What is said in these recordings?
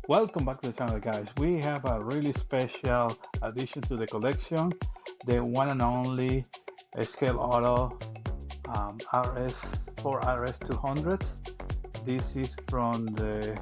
Welcome back to the channel, guys. We have a really special addition to the collection, the one and only Scaleauto RS 4 RS 200s. This is from the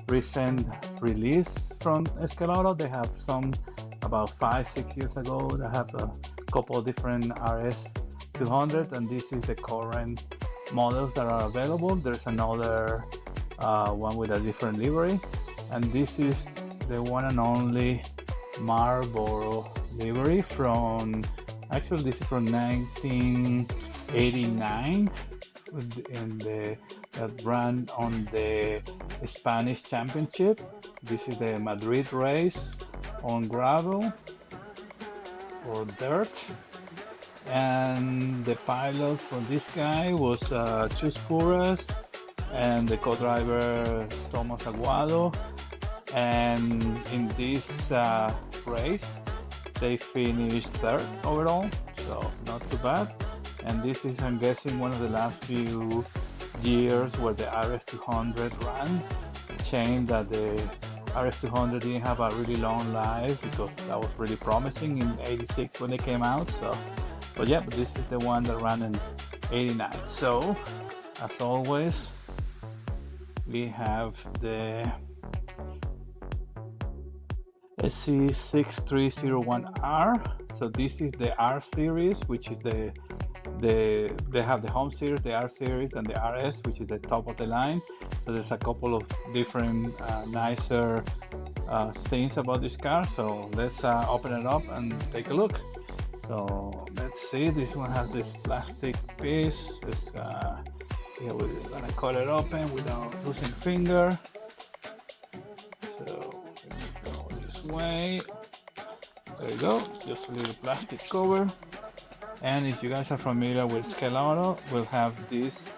recent release from Scaleauto. They have some about 5-6 years ago. They have a couple of different RS 200, and this is the current models that are available. There's another one with a different livery, and this is the one and only Marlboro livery from, actually this is from 1989, in the that ran on the Spanish Championship. This is the Madrid race on gravel or dirt, and the pilots for this guy was Chus Pures and the co-driver Thomas Aguado. And in this race they finished third overall, so not too bad. And this is, I'm guessing, one of the last few years where the RS200 ran. Shame that the RS200 didn't have a really long life, because that was really promising in '86 when they came out. So, but yeah, but this is the one that ran in '89. So, as always, we have the SC6301R. So this is the R series, which is they have the home series, the R series, and the RS, which is the top of the line. So there's a couple of different nicer things about this car. So let's open it up and take a look. So let's see, this one has this plastic piece. Let's see how we're gonna cut it open without losing finger. So let's go this way. There you go, just a little plastic cover. And if you guys are familiar with Scaleauto, we'll have this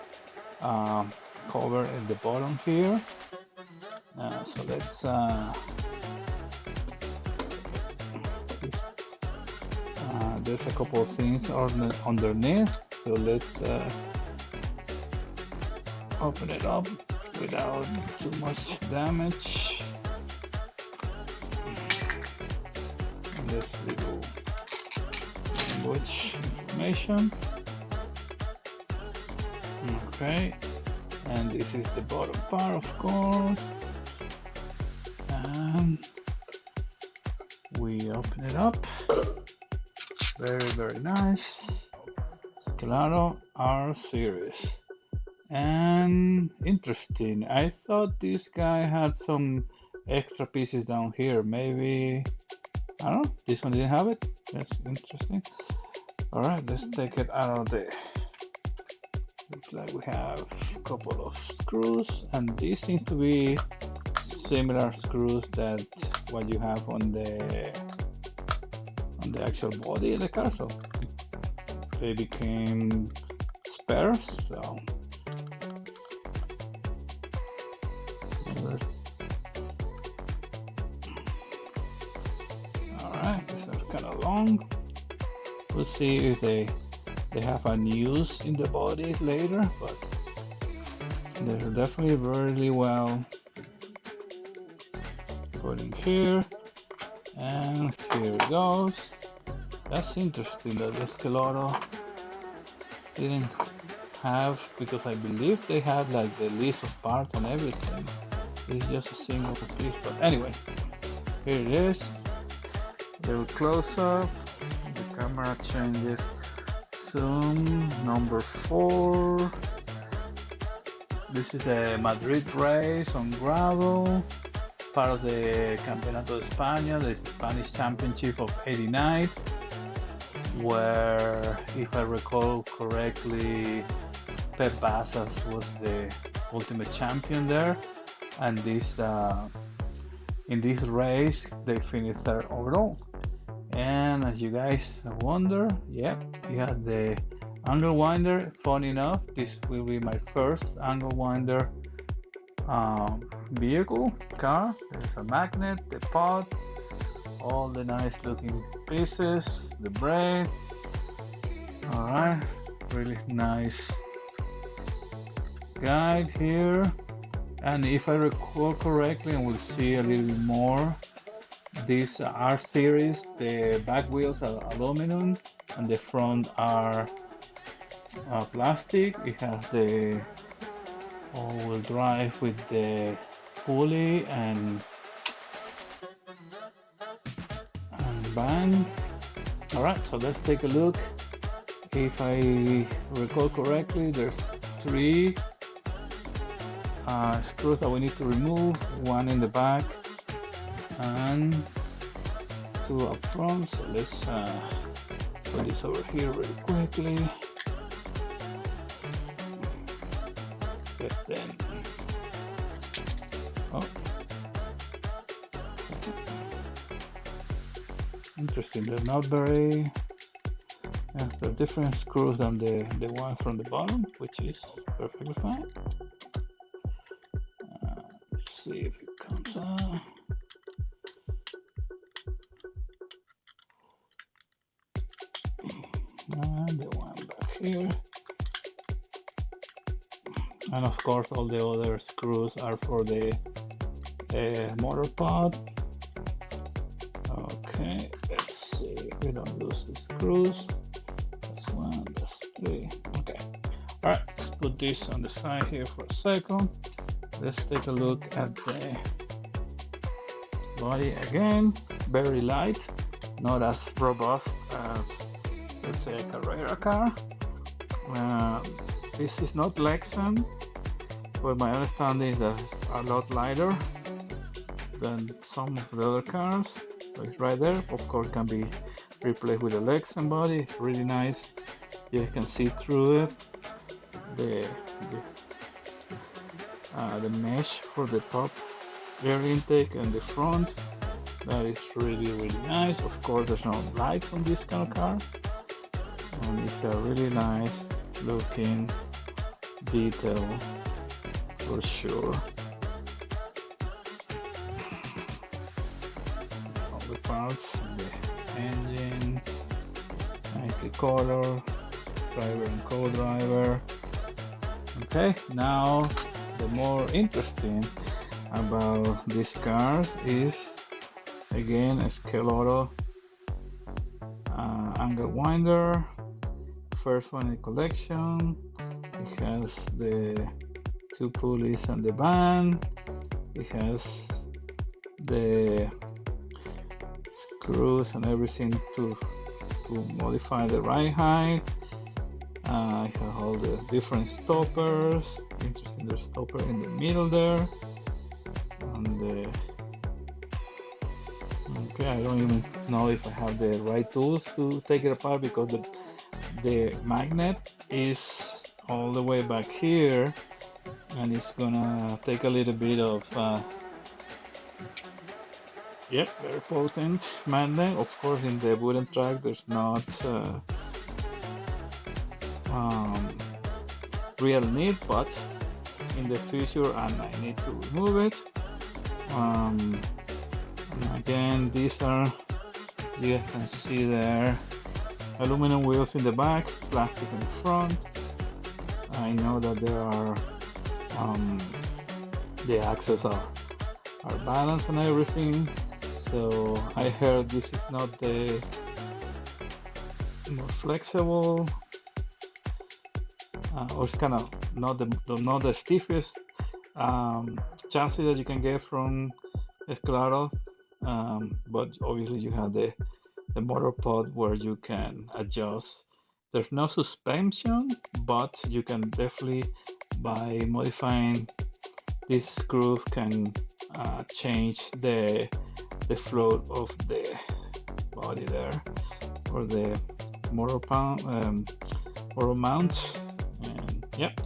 cover at the bottom here. So let's there's a couple of things underneath, so let's open it up without too much damage. And this little language information. Okay, and this is the bottom part, of course, and we open it up. Very nice. Scaleauto R series. And interesting, I thought this guy had some extra pieces down here. Maybe, I don't know, this one didn't have it. That's interesting. All right, let's take it out of there. Looks like we have a couple of screws, and these seem to be similar screws that what you have on the actual body of the car. So they became spares. So all right, this is kind of long. We'll see if they have a use in the body later, but they're definitely really well put in here. And here it goes. That's interesting that the Scaleauto didn't have, because I believe they had like the list of parts and everything. It's just a single piece, but anyway, here it is. A little close up. The camera changes. Zoom number 4. This is the Madrid race on gravel, part of the Campeonato de España, the Spanish Championship of '89, where, if I recall correctly, Pep Bassas was the ultimate champion there. And this in this race they finished third overall. And as you guys wonder, yeah, we had the angle winder. Funny enough, this will be my first angle winder vehicle car. There's a magnet, the pod, all the nice looking pieces, the brake. All right, really nice guide here. And if I recall correctly, and we'll see a little bit more, this R series, the back wheels are aluminum and the front are plastic. It has the all-wheel drive with the pulley and band. All right, so let's take a look. If I recall correctly, there's 3 screws that we need to remove, 1 in the back and 2 up front. So let's put this over here really quickly. Get them. Oh, interesting. They're not very. Yeah, they're different screws than the one from the bottom, which is perfectly fine. Let's see if it comes out. And the one back here. And of course, all the other screws are for the motor pod. Okay, let's see if we don't lose the screws. That's 1, that's 3. Okay. All right, let's put this on the side here for a second. Let's take a look at the body again. Very light, not as robust as, let's say, a Carrera car. This is not Lexan, but my understanding is that it's a lot lighter than some of the other cars. So it's right there. Of course, can be replaced with a Lexan body. It's really nice. You can see through it. The mesh for the top air intake and the front. That is really nice. Of course, there's no lights on this kind of car, and it's a really nice looking detail for sure. All the parts, the engine, nicely colored, driver and co-driver. Okay, now the more interesting about these cars is again a Scaleauto angle winder. First one in the collection. It has the 2 pulleys and the band. It has the screws and everything to modify the ride height. I have all the different stoppers. Interesting, there's stopper in the middle there. And okay, I don't even know if I have the right tools to take it apart because the magnet is all the way back here, and it's gonna take a little bit of yep, very potent magnet. Of course, in the wooden track there's not real need, but in the future I might need to remove it. And again, these are, you can see there, aluminum wheels in the back, plastic in the front. I know that there are the axles are balanced and everything, so I heard this is not the more flexible, or it's kind of not the stiffest chassis that you can get from Scaleauto, but obviously you have the motor pod where you can adjust. There's no suspension, but you can definitely, by modifying this screw, can change the float of the body there, or the motor mount. And yep,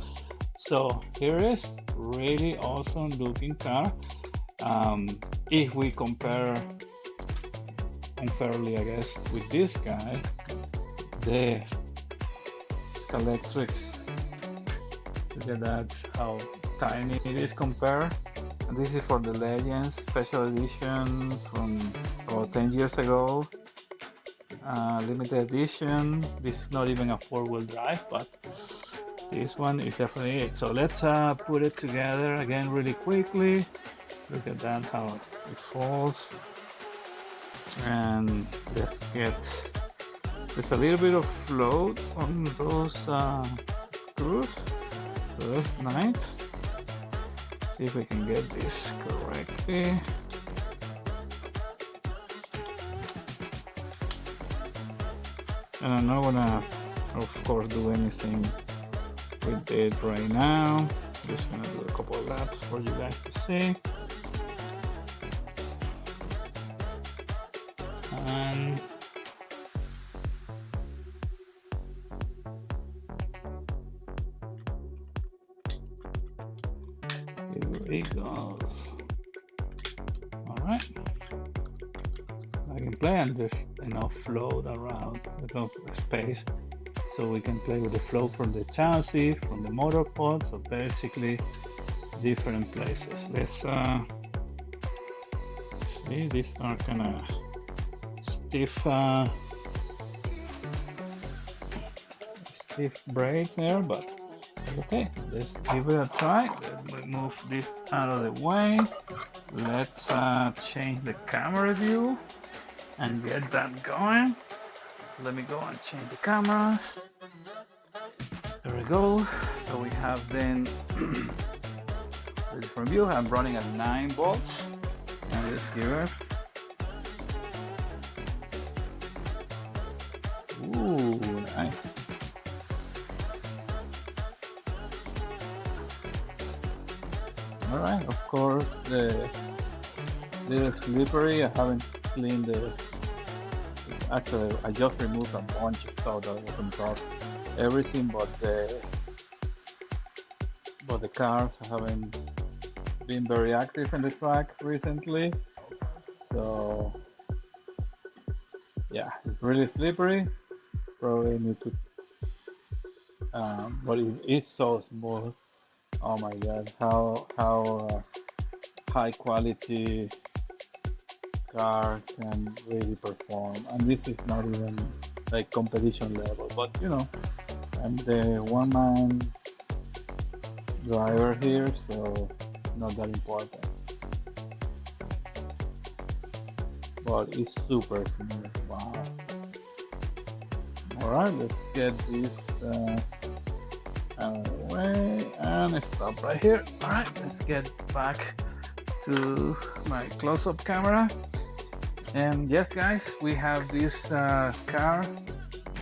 so here is really awesome looking car. If we compare unfairly, I guess, with this guy, the Scaletrix, look at that, how tiny it is compared. And this is for the Legends special edition from about 10 years ago, limited edition. This is not even a 4-wheel drive, but This one is definitely it. So let's put it together again really quickly. Look at that, how it falls. And let's get, there's a little bit of float on those screws. So that's nice. See if we can get this correctly. And I'm not gonna, of course, do anything with it right now. Just gonna do a couple of laps for you guys to see. And here it goes. All right. I can play, and there's enough float around, enough space, so we can play with the float from the chassis, from the motor pod, so basically different places. Let's see, these are kind of stiff brakes there, but okay, let's give it a try. Let me move this out of the way. Let's change the camera view and get that going. Let me go and change the cameras. There we go. So we have then this from view. I'm running at 9 volts, and let's give it. Ooh, nice. All right. Of course, the little slippery. I haven't cleaned the. Actually, I just removed a bunch of stuff that was on top. Everything but the cars haven't been very active in the track recently. So yeah, it's really slippery. Probably need to. But it is so smooth. Oh my God, how high quality car can really perform, and this is not even like competition level, but you know, I'm the one-man driver here, so not that important, but it's super smooth. Wow. All right, let's get this out of the way and stop right here. All right, let's get back to my close-up camera. And yes, guys, we have this car.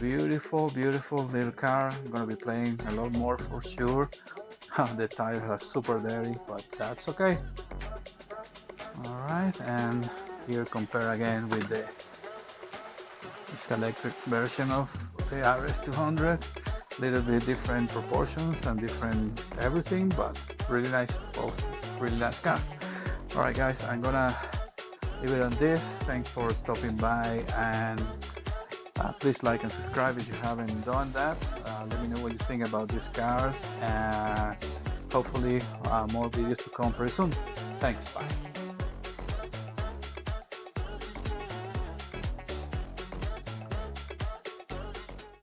Beautiful little car. I'm gonna be playing a lot more for sure. The tires are super dirty, but that's okay. All right, and here compare again with the electric version of the RS 200. Little bit different proportions and different everything, but really nice, both really nice cars. All right, guys, I'm gonna leave it on this. Thanks for stopping by, and please like and subscribe if you haven't done that. Let me know what you think about these cars, and hopefully more videos to come pretty soon. Thanks, bye.